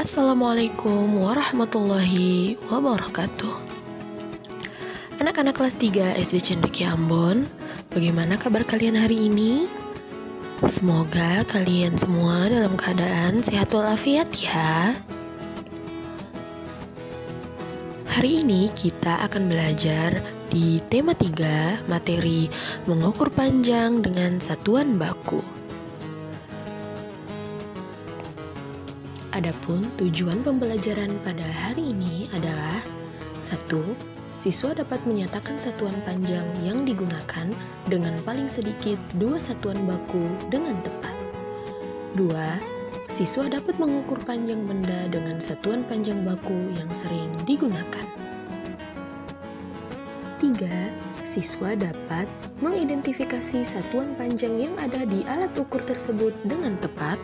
Assalamualaikum warahmatullahi wabarakatuh. Anak-anak kelas 3 SD Cendekia Ambon, bagaimana kabar kalian hari ini? Semoga kalian semua dalam keadaan sehat walafiat ya. Hari ini kita akan belajar di tema 3 materi mengukur panjang dengan satuan baku. Adapun tujuan pembelajaran pada hari ini adalah 1. Siswa dapat menyatakan satuan panjang yang digunakan dengan paling sedikit 2 satuan baku dengan tepat. 2. Siswa dapat mengukur panjang benda dengan satuan panjang baku yang sering digunakan. 3. Siswa dapat mengidentifikasi satuan panjang yang ada di alat ukur tersebut dengan tepat.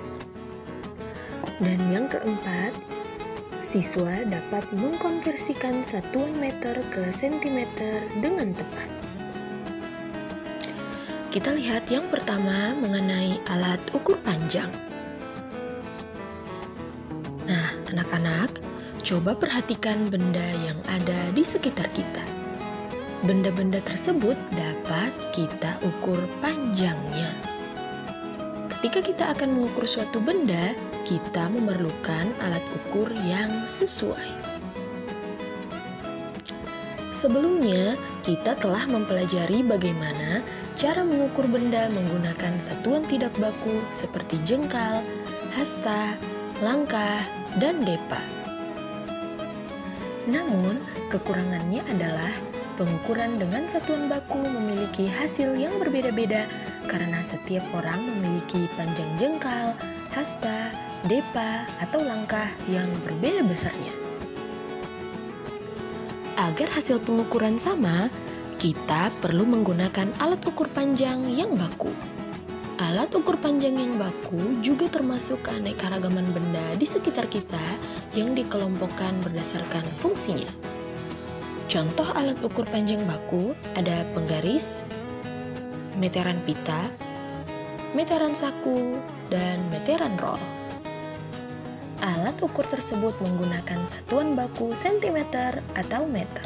Dan yang keempat, siswa dapat mengkonversikan satuan meter ke sentimeter dengan tepat. Kita lihat yang pertama mengenai alat ukur panjang. Nah, anak-anak, coba perhatikan benda yang ada di sekitar kita. Benda-benda tersebut dapat kita ukur panjangnya. Ketika kita akan mengukur suatu benda, kita memerlukan alat ukur yang sesuai. Sebelumnya, kita telah mempelajari bagaimana cara mengukur benda menggunakan satuan tidak baku seperti jengkal, hasta, langkah, dan depa. Namun, kekurangannya adalah pengukuran dengan satuan baku memiliki hasil yang berbeda-beda karena setiap orang memiliki panjang jengkal, hasta, depa, atau langkah yang berbeda besarnya. Agar hasil pengukuran sama, kita perlu menggunakan alat ukur panjang yang baku. Alat ukur panjang yang baku juga termasuk keanekaragaman benda di sekitar kita yang dikelompokkan berdasarkan fungsinya. Contoh alat ukur panjang baku ada penggaris, meteran pita, meteran saku, dan meteran roll. Alat ukur tersebut menggunakan satuan baku cm atau meter.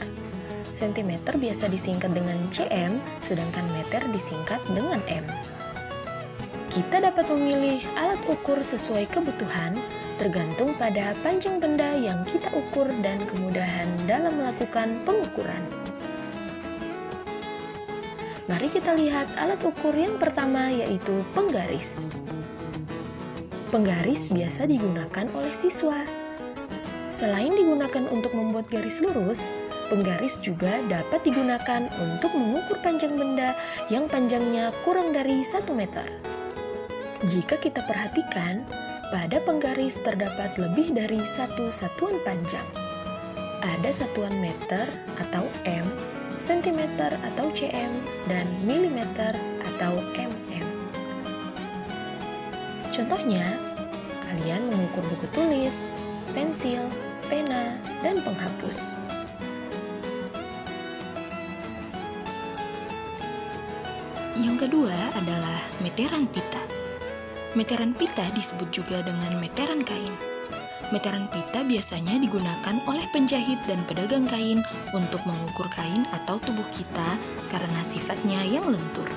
Sentimeter biasa disingkat dengan cm, sedangkan meter disingkat dengan m. Kita dapat memilih alat ukur sesuai kebutuhan, tergantung pada panjang benda yang kita ukur dan kemudahan dalam melakukan pengukuran. Mari kita lihat alat ukur yang pertama, yaitu penggaris. Penggaris biasa digunakan oleh siswa. Selain digunakan untuk membuat garis lurus, penggaris juga dapat digunakan untuk mengukur panjang benda yang panjangnya kurang dari 1 meter. Jika kita perhatikan, pada penggaris terdapat lebih dari 1 satuan panjang. Ada satuan meter atau m, sentimeter atau cm, dan milimeter atau mm. Contohnya, kalian mengukur buku tulis, pensil, pena, dan penghapus. Yang kedua adalah meteran pita. Meteran pita disebut juga dengan meteran kain. Meteran pita biasanya digunakan oleh penjahit dan pedagang kain untuk mengukur kain atau tubuh kita karena sifatnya yang lentur.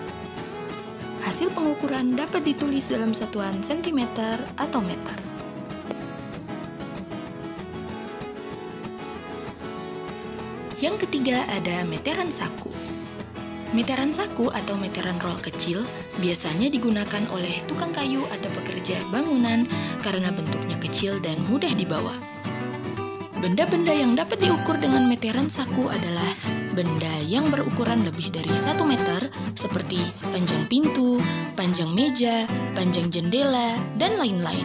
Hasil pengukuran dapat ditulis dalam satuan sentimeter atau meter. Yang ketiga ada meteran saku. Meteran saku atau meteran roll kecil biasanya digunakan oleh tukang kayu atau pekerja bangunan karena bentuknya kecil dan mudah dibawa. Benda-benda yang dapat diukur dengan meteran saku adalah benda yang berukuran lebih dari 1 meter seperti panjang pintu, panjang meja, panjang jendela, dan lain-lain.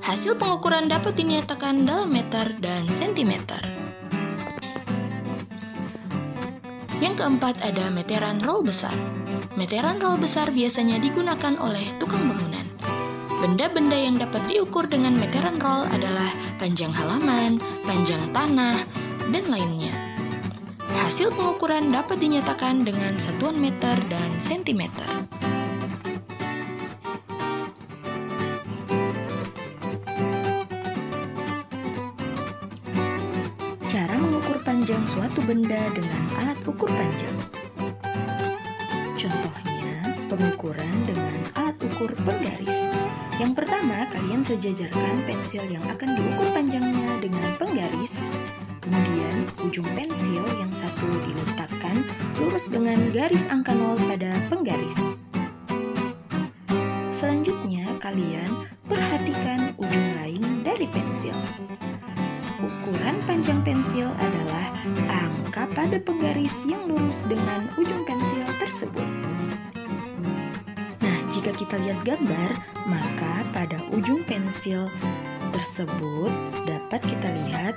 Hasil pengukuran dapat dinyatakan dalam meter dan sentimeter. Yang keempat ada meteran roll besar. Meteran roll besar biasanya digunakan oleh tukang bangunan. Benda-benda yang dapat diukur dengan meteran roll adalah panjang halaman, panjang tanah, dan lainnya. Hasil pengukuran dapat dinyatakan dengan satuan meter dan sentimeter. panjang suatu benda dengan alat ukur panjang. Contohnya, pengukuran dengan alat ukur penggaris. Yang pertama, kalian sejajarkan pensil yang akan diukur panjangnya dengan penggaris. Kemudian, ujung pensil yang satu diletakkan lurus dengan garis angka 0 pada penggaris. Selanjutnya, kalian perhatikan ujung lain dari pensil. Ukuran panjang pensil adalah angka pada penggaris yang lurus dengan ujung pensil tersebut. Nah, jika kita lihat gambar, maka pada ujung pensil tersebut dapat kita lihat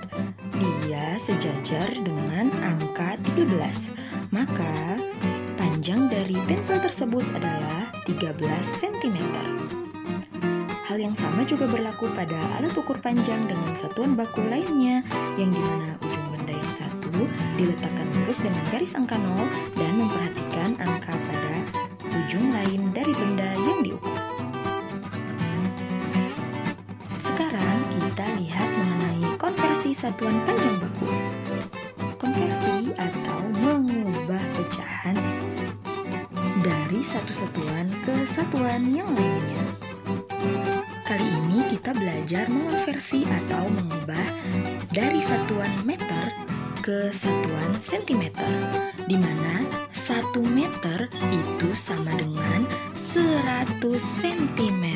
dia sejajar dengan angka 13. Maka panjang dari pensil tersebut adalah 13 cm. Hal yang sama juga berlaku pada alat ukur panjang dengan satuan baku lainnya, yang dimana ujung benda yang satu diletakkan lurus dengan garis angka 0 dan memperhatikan angka pada ujung lain dari benda yang diukur. Sekarang kita lihat mengenai konversi satuan panjang baku. Konversi atau mengubah pecahan dari satu satuan ke satuan yang lainnya. Kali ini kita belajar mengonversi atau mengubah dari satuan meter ke satuan sentimeter, di mana 1 meter itu sama dengan 100 cm.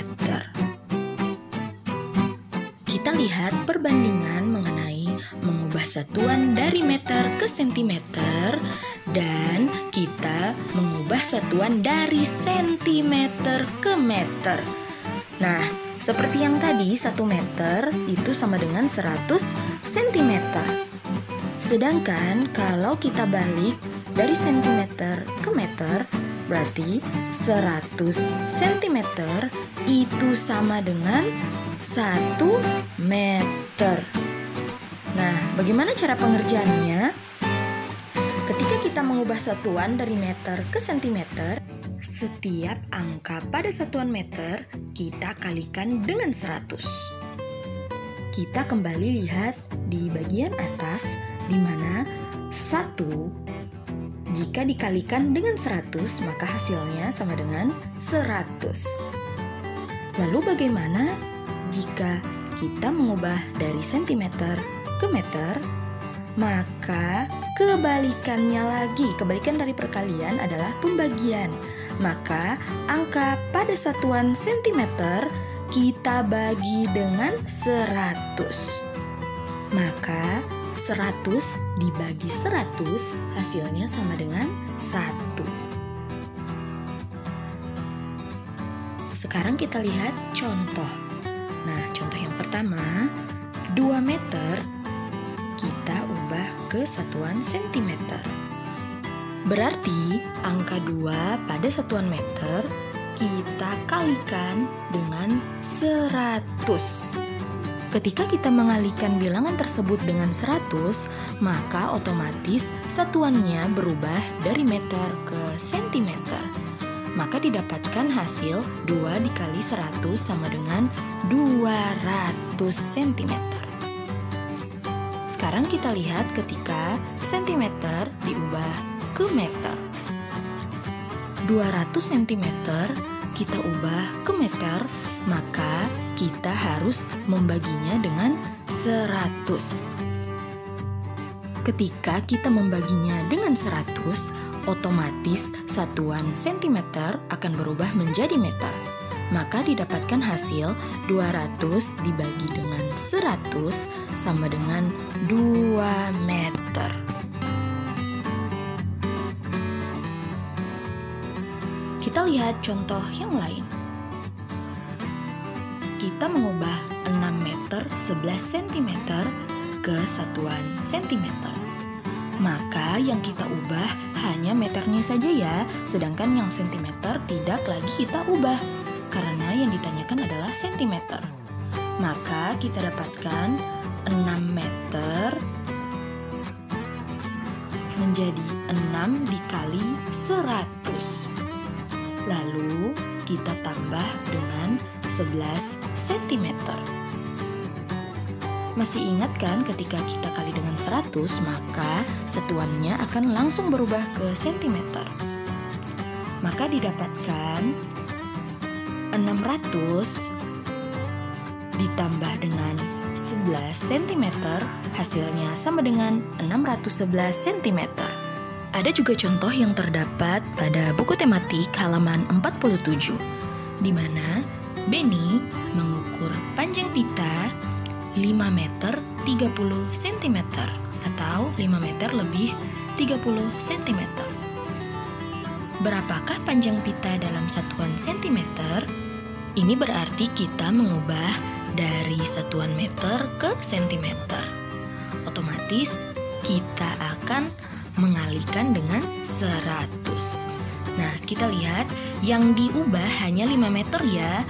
Kita lihat perbandingan mengenai mengubah satuan dari meter ke sentimeter dan kita mengubah satuan dari sentimeter ke meter. Nah, seperti yang tadi, 1 meter itu sama dengan 100 cm. Sedangkan kalau kita balik dari sentimeter ke meter, berarti 100 cm itu sama dengan 1 meter. Nah, bagaimana cara pengerjaannya? Ketika kita mengubah satuan dari meter ke sentimeter, setiap angka pada satuan meter kita kalikan dengan 100. Kita kembali lihat di bagian atas di mana 1 jika dikalikan dengan 100 maka hasilnya sama dengan 100. Lalu bagaimana jika kita mengubah dari sentimeter ke meter? Maka kebalikannya lagi, kebalikan dari perkalian adalah pembagian. Maka angka pada satuan sentimeter kita bagi dengan 100. Maka 100 dibagi 100 hasilnya sama dengan 1. Sekarang kita lihat contoh. Nah, contoh yang pertama, 2 meter kita ubah ke satuan sentimeter. Berarti angka 2 pada satuan meter kita kalikan dengan 100. Ketika kita mengalikan bilangan tersebut dengan 100, maka otomatis satuannya berubah dari meter ke sentimeter. Maka didapatkan hasil 2 dikali 100 sama dengan 200 cm. Sekarang kita lihat ketika sentimeter diubah ke meter. 200 cm kita ubah ke meter, maka kita harus membaginya dengan 100. Ketika kita membaginya dengan 100, otomatis satuan sentimeter akan berubah menjadi meter. Maka didapatkan hasil 200 dibagi dengan 100 sama dengan 2 meter. Kita lihat contoh yang lain. Kita mengubah 6 meter 11 cm ke satuan sentimeter. Maka yang kita ubah hanya meternya saja ya, sedangkan yang sentimeter tidak lagi kita ubah, karena yang ditanyakan adalah sentimeter. Maka kita dapatkan 6 meter menjadi 6 dikali 100. Lalu kita tambah dengan 11 cm. Masih ingat kan ketika kita kali dengan 100, maka satuannya akan langsung berubah ke sentimeter. Maka didapatkan 600 ditambah dengan 11 cm, hasilnya sama dengan 611 cm. Ada juga contoh yang terdapat pada buku tematik halaman 47, di mana Benny mengukur panjang pita 5 meter 30 cm atau 5 meter lebih 30 cm. Berapakah panjang pita dalam satuan sentimeter? Ini berarti kita mengubah dari satuan meter ke sentimeter. Otomatis kita akan mengalihkan dengan 100. Nah, kita lihat yang diubah hanya 5 meter ya.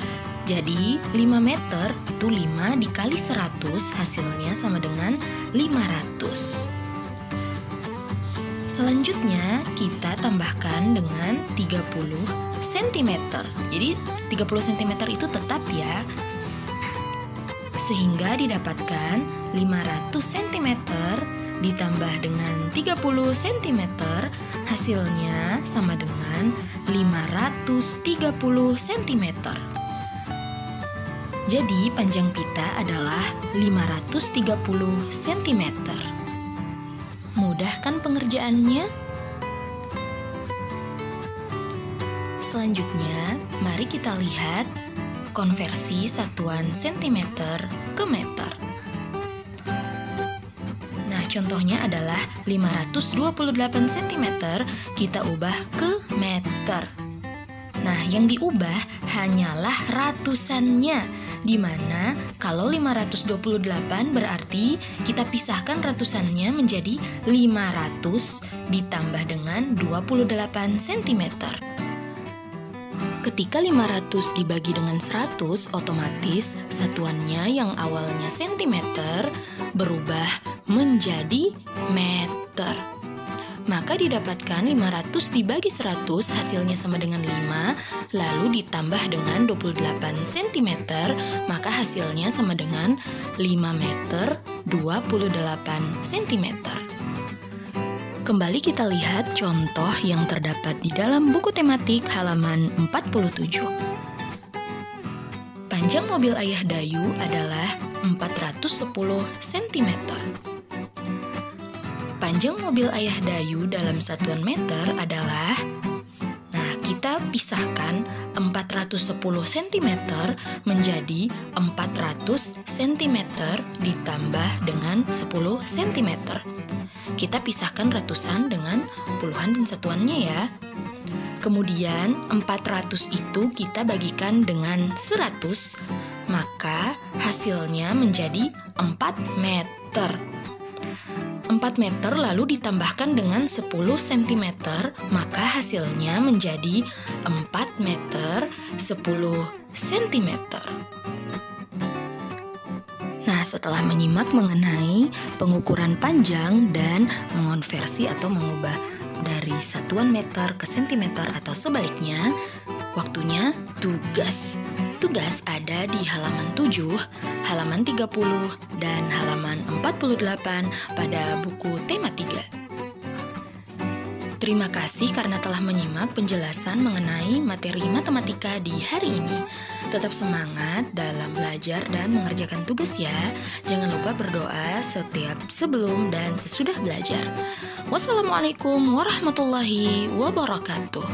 Jadi 5 meter itu 5 dikali 100, hasilnya sama dengan 500. Selanjutnya kita tambahkan dengan 30 cm. Jadi 30 cm itu tetap ya. Sehingga didapatkan 500 cm ditambah dengan 30 cm, hasilnya sama dengan 530 cm. Jadi panjang pita adalah 530 cm. Mudah kan pengerjaannya? Selanjutnya, mari kita lihat konversi satuan sentimeter ke meter. Nah, contohnya adalah 528 cm kita ubah ke meter. Nah, yang diubah hanyalah ratusannya, di mana kalau 528 berarti kita pisahkan ratusannya menjadi 500 ditambah dengan 28 cm. Ketika 500 dibagi dengan 100, otomatis satuannya yang awalnya sentimeter berubah menjadi meter. Maka didapatkan 500 dibagi 100 hasilnya sama dengan 5, lalu ditambah dengan 28 cm, maka hasilnya sama dengan 5 meter 28 cm. Kembali kita lihat contoh yang terdapat di dalam buku tematik halaman 47. Panjang mobil Ayah Dayu adalah 410 cm. Panjang mobil Ayah Dayu dalam satuan meter adalah, nah kita pisahkan 410 cm menjadi 400 cm ditambah dengan 10 cm. Kita pisahkan ratusan dengan puluhan dan satuannya ya. Kemudian 400 itu kita bagikan dengan 100, maka hasilnya menjadi 4 meter. 4 meter lalu ditambahkan dengan 10 cm, maka hasilnya menjadi 4 meter 10 cm. Nah, setelah menyimak mengenai pengukuran panjang dan mengonversi atau mengubah dari satuan meter ke sentimeter atau sebaliknya, waktunya tugas. Tugas ada di halaman 7, halaman 30, dan halaman 48 pada buku tema 3. Terima kasih karena telah menyimak penjelasan mengenai materi matematika di hari ini. Tetap semangat dalam belajar dan mengerjakan tugas ya. Jangan lupa berdoa setiap sebelum dan sesudah belajar. Wassalamualaikum warahmatullahi wabarakatuh.